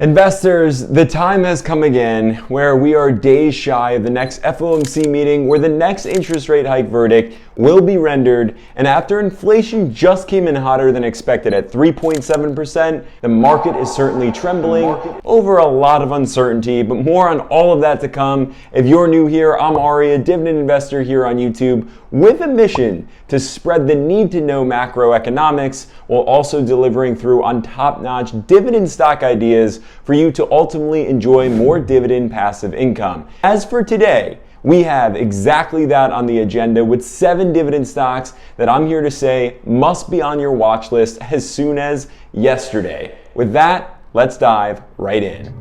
Investors, the time has come again where we are days shy of the next FOMC meeting where the next interest rate hike verdict will be rendered, and after inflation just came in hotter than expected at 3.7%, the market is certainly trembling over a lot of uncertainty, but more on all of that to come. If you're new here, I'm Ari, a dividend investor here on YouTube with a mission to spread the need to know macroeconomics while also delivering through on top-notch dividend stock ideas for you to ultimately enjoy more dividend passive income. As for today, we have exactly that on the agenda with 7 dividend stocks that I'm here to say must be on your watch list as soon as yesterday. With that, let's dive right in.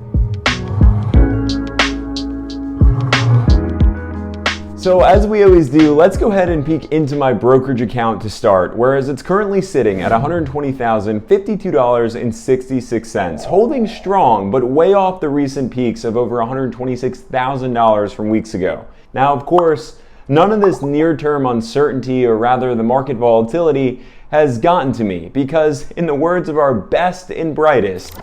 So as we always do, let's go ahead and peek into my brokerage account to start, whereas it's currently sitting at $120,052.66, holding strong, but way off the recent peaks of over $126,000 from weeks ago. Now, of course, none of this near-term uncertainty, or rather the market volatility, has gotten to me because, in the words of our best and brightest,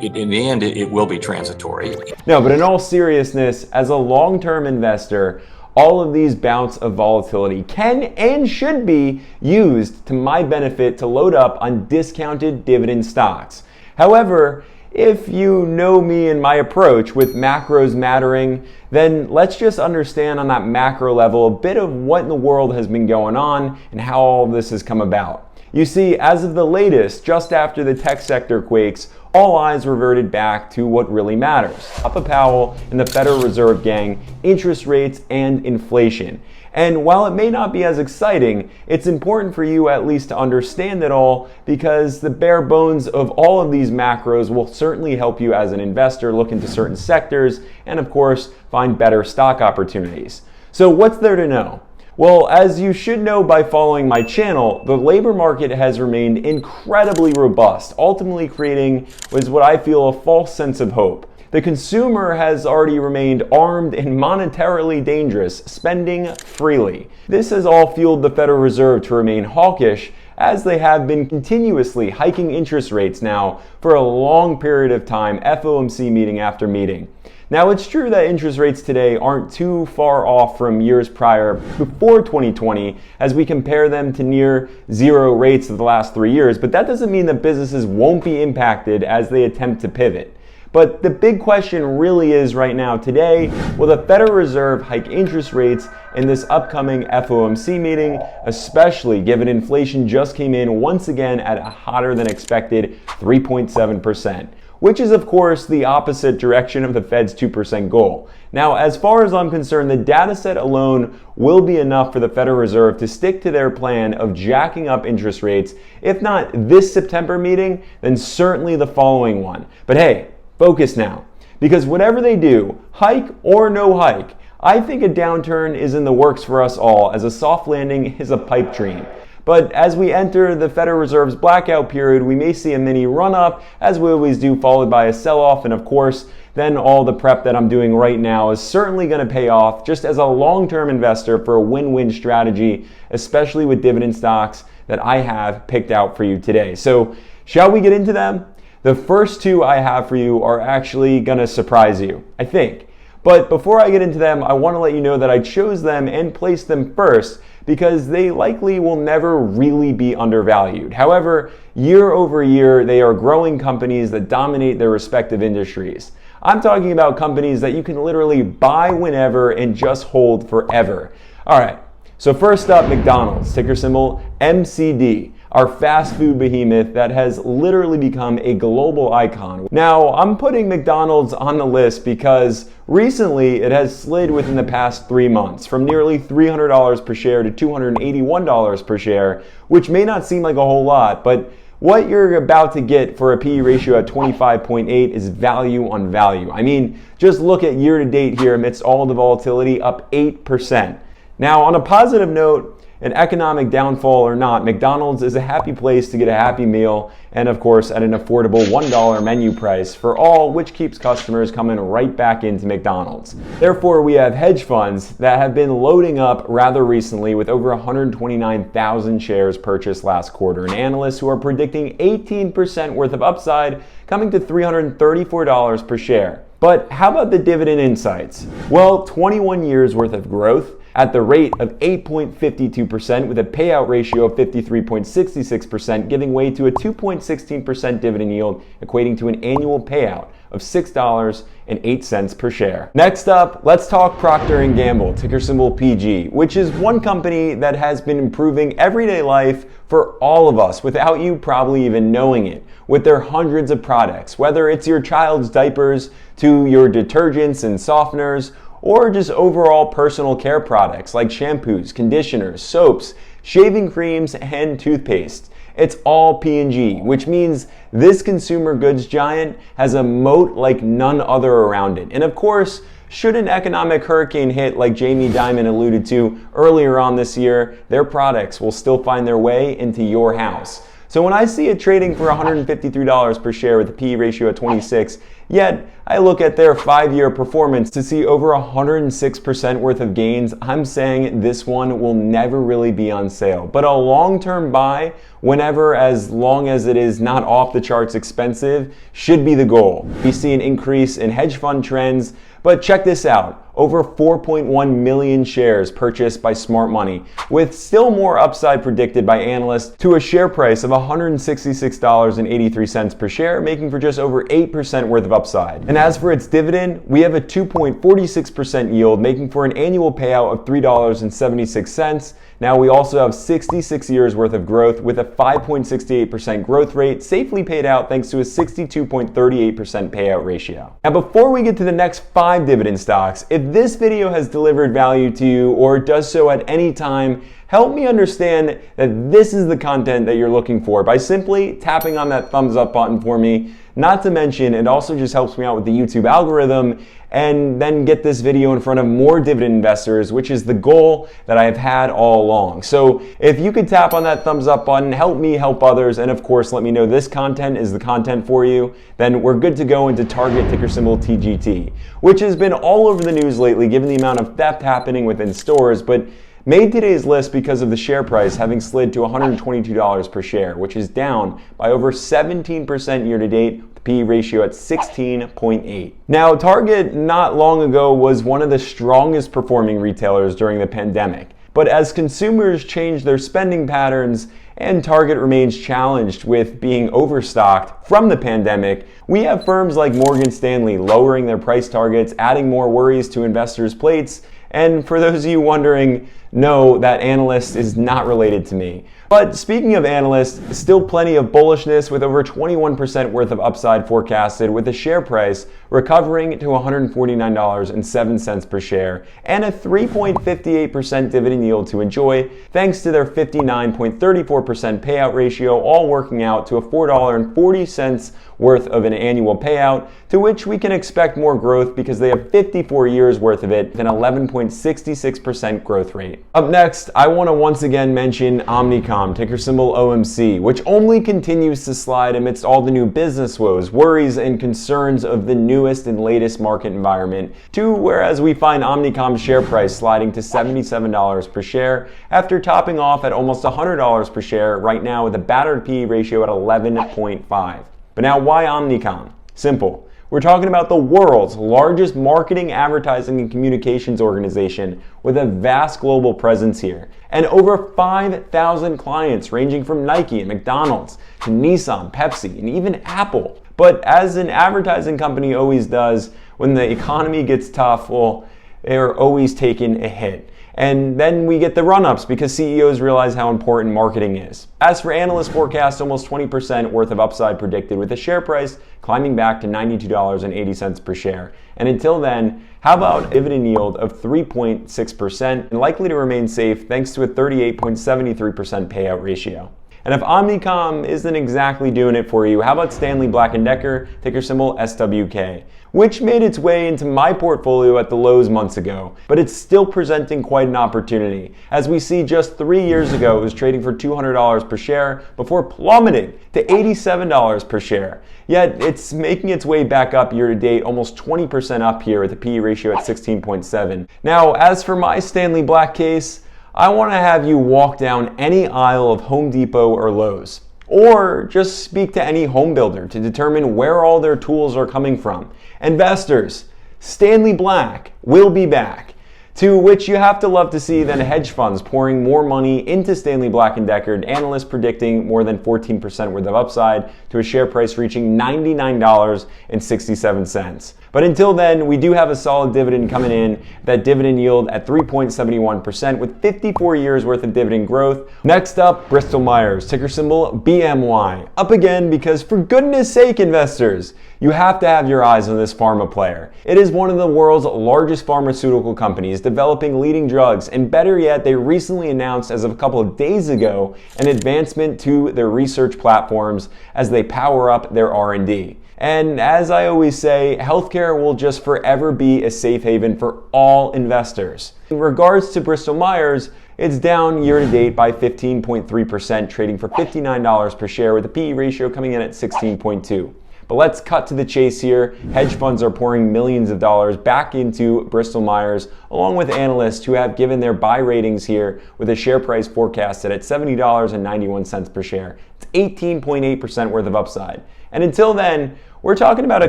in the end, it will be transitory. No, but in all seriousness, as a long-term investor, all of these bouts of volatility can and should be used to my benefit to load up on discounted dividend stocks. However, if you know me and my approach with macros mattering, then let's just understand on that macro level a bit of what in the world has been going on and how all of this has come about. You see, as of the latest, just after the tech sector quakes, all eyes reverted back to what really matters. Papa Powell and the Federal Reserve gang, interest rates, and inflation. And while it may not be as exciting, it's important for you at least to understand it all, because the bare bones of all of these macros will certainly help you as an investor look into certain sectors and, of course, find better stock opportunities. So what's there to know? Well, as you should know by following my channel, the labor market has remained incredibly robust, ultimately creating what I feel a false sense of hope. The consumer has already remained armed and monetarily dangerous, spending freely. This has all fueled the Federal Reserve to remain hawkish, as they have been continuously hiking interest rates now for a long period of time, FOMC meeting after meeting. Now, it's true that interest rates today aren't too far off from years prior before 2020 as we compare them to near zero rates of the last 3 years, but that doesn't mean that businesses won't be impacted as they attempt to pivot. But the big question really is right now today, will the Federal Reserve hike interest rates in this upcoming FOMC meeting, especially given inflation just came in once again at a hotter than expected 3.7%. Which is, of course, the opposite direction of the Fed's 2% goal. Now, as far as I'm concerned, the data set alone will be enough for the Federal Reserve to stick to their plan of jacking up interest rates, if not this September meeting, then certainly the following one. But hey, focus now, because whatever they do, hike or no hike, I think a downturn is in the works for us all, as a soft landing is a pipe dream. But as we enter the Federal Reserve's blackout period, we may see a mini run-up, as we always do, followed by a sell-off, and of course, then all the prep that I'm doing right now is certainly going to pay off just as a long-term investor for a win-win strategy, especially with dividend stocks that I have picked out for you today. So, shall we get into them? The first 2 I have for you are actually going to surprise you, I think. But before I get into them, I want to let you know that I chose them and placed them first because they likely will never really be undervalued. However, year over year, they are growing companies that dominate their respective industries. I'm talking about companies that you can literally buy whenever and just hold forever. All right, so first up, McDonald's, ticker symbol MCD. Our fast food behemoth that has literally become a global icon. Now, I'm putting McDonald's on the list because recently it has slid within the past 3 months from nearly $300 per share to $281 per share, which may not seem like a whole lot, but what you're about to get for a PE ratio at 25.8 is value on value. I mean, just look at year to date here amidst all the volatility, up 8%. Now, on a positive note, an economic downfall or not, McDonald's is a happy place to get a happy meal, and of course at an affordable $1 menu price for all, which keeps customers coming right back into McDonald's. Therefore, we have hedge funds that have been loading up rather recently with over 129,000 shares purchased last quarter, and analysts who are predicting 18% worth of upside coming to $334 per share. But how about the dividend insights? Well, 21 years worth of growth at the rate of 8.52% with a payout ratio of 53.66%, giving way to a 2.16% dividend yield, equating to an annual payout of $6.08 per share. Next up, let's talk Procter & Gamble, ticker symbol PG, which is one company that has been improving everyday life for all of us without you probably even knowing it, with their hundreds of products, whether it's your child's diapers to your detergents and softeners, or just overall personal care products like shampoos, conditioners, soaps, shaving creams, and toothpaste. It's all P&G, which means this consumer goods giant has a moat like none other around it. And of course, should an economic hurricane hit like Jamie Dimon alluded to earlier on this year, their products will still find their way into your house. So when I see it trading for $153 per share with a PE ratio at 26, yet I look at their 5-year performance to see over 106% worth of gains, I'm saying this one will never really be on sale. But a long-term buy, whenever, as long as it is not off the charts expensive, should be the goal. We see an increase in hedge fund trends, but check this out. Over 4.1 million shares purchased by smart money, with still more upside predicted by analysts to a share price of $166.83 per share, making for just over 8% worth of upside. And as for its dividend, we have a 2.46% yield, making for an annual payout of $3.76. Now we also have 66 years worth of growth with a 5.68% growth rate, safely paid out thanks to a 62.38% payout ratio. Now before we get to the next 5 dividend stocks, if this video has delivered value to you or does so at any time, help me understand that this is the content that you're looking for by simply tapping on that thumbs up button for me. Not to mention, it also just helps me out with the YouTube algorithm and then get this video in front of more dividend investors, which is the goal that I have had all along. So if you could tap on that thumbs up button, help me help others, and of course let me know this content is the content for you, then we're good to go into Target, ticker symbol TGT, which has been all over the news lately given the amount of theft happening within stores, but made today's list because of the share price having slid to $122 per share, which is down by over 17% year to date, the PE ratio at 16.8. Now, Target not long ago was one of the strongest performing retailers during the pandemic, but as consumers change their spending patterns and Target remains challenged with being overstocked from the pandemic, we have firms like Morgan Stanley lowering their price targets, adding more worries to investors' plates. And for those of you wondering, no, that analyst is not related to me. But speaking of analysts, still plenty of bullishness with over 21% worth of upside forecasted, with the share price recovering to $149.07 per share and a 3.58% dividend yield to enjoy, thanks to their 59.34% payout ratio, all working out to a $4.40 worth of an annual payout, to which we can expect more growth because they have 54 years worth of it with an 11.66% growth rate. Up next, I want to once again mention Omnicom, ticker symbol OMC, which only continues to slide amidst all the new business woes, worries, and concerns of the newest and latest market environment, whereas we find Omnicom's share price sliding to $77 per share after topping off at almost $100 per share right now with a battered PE ratio at 11.5. But now, why Omnicom? Simple. We're talking about the world's largest marketing, advertising, and communications organization with a vast global presence here, and over 5,000 clients ranging from Nike and McDonald's to Nissan, Pepsi, and even Apple. But as an advertising company always does, when the economy gets tough, well, they're always taking a hit. And then we get the run-ups because CEOs realize how important marketing is. As for analyst forecasts, almost 20% worth of upside predicted, with the share price climbing back to $92.80 per share. And until then, how about a dividend yield of 3.6% and likely to remain safe thanks to a 38.73% payout ratio? And if Omnicom isn't exactly doing it for you, how about Stanley Black & Decker, ticker symbol SWK, which made its way into my portfolio at the lows months ago, but it's still presenting quite an opportunity. As we see, just 3 years ago, it was trading for $200 per share before plummeting to $87 per share. Yet it's making its way back up year to date, almost 20% up here with a PE ratio at 16.7. Now, as for my Stanley Black case, I want to have you walk down any aisle of Home Depot or Lowe's, or just speak to any home builder to determine where all their tools are coming from. Investors, Stanley Black will be back. To which you have to love to see then hedge funds pouring more money into Stanley Black & Decker, and analysts predicting more than 14% worth of upside to a share price reaching $99.67. But until then, we do have a solid dividend coming in, that dividend yield at 3.71% with 54 years worth of dividend growth. Next up, Bristol Myers, ticker symbol BMY. Up again because, for goodness sake, investors, you have to have your eyes on this pharma player. It is one of the world's largest pharmaceutical companies developing leading drugs, and better yet, they recently announced as of a couple of days ago an advancement to their research platforms as they power up their R&D. And as I always say, healthcare will just forever be a safe haven for all investors. In regards to Bristol Myers, it's down year to date by 15.3%, trading for $59 per share with a PE ratio coming in at 16.2. But let's cut to the chase here. Hedge funds are pouring millions of dollars back into Bristol Myers, along with analysts who have given their buy ratings here with a share price forecasted at $70.91 per share. It's 18.8% worth of upside. And until then, we're talking about a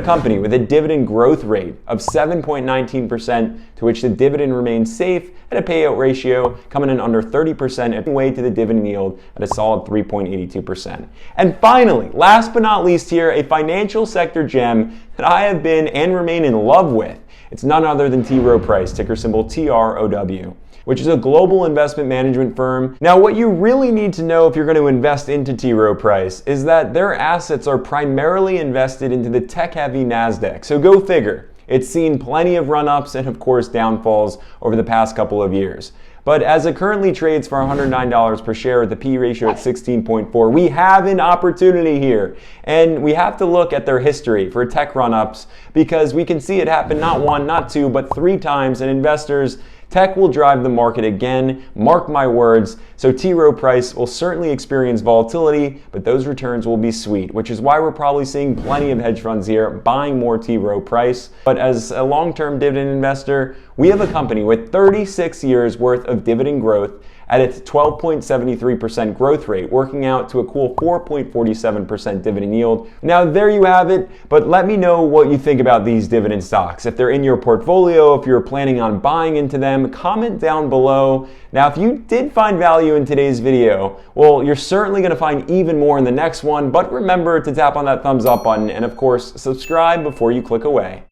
company with a dividend growth rate of 7.19%, to which the dividend remains safe at a payout ratio coming in under 30%, and way to the dividend yield at a solid 3.82%. And finally, last but not least here, a financial sector gem that I have been and remain in love with. It's none other than T. Rowe Price, ticker symbol TROW, which is a global investment management firm. Now, what you really need to know if you're going to invest into T. Rowe Price is that their assets are primarily invested into the tech-heavy NASDAQ. So go figure. It's seen plenty of run-ups and, of course, downfalls over the past couple of years. But as it currently trades for $109 per share with a P ratio at 16.4, we have an opportunity here. And we have to look at their history for tech run-ups, because we can see it happen not one, not two, but 3 times. And investors, tech will drive the market again, mark my words. So T. Rowe Price will certainly experience volatility, but those returns will be sweet, which is why we're probably seeing plenty of hedge funds here buying more T. Rowe Price. But as a long-term dividend investor, we have a company with 36 years worth of dividend growth at its 12.73% growth rate, working out to a cool 4.47% dividend yield. Now there you have it, but let me know what you think about these dividend stocks. If they're in your portfolio, if you're planning on buying into them, comment down below. Now if you did find value in today's video, well, you're certainly going to find even more in the next one, but remember to tap on that thumbs up button and of course subscribe before you click away.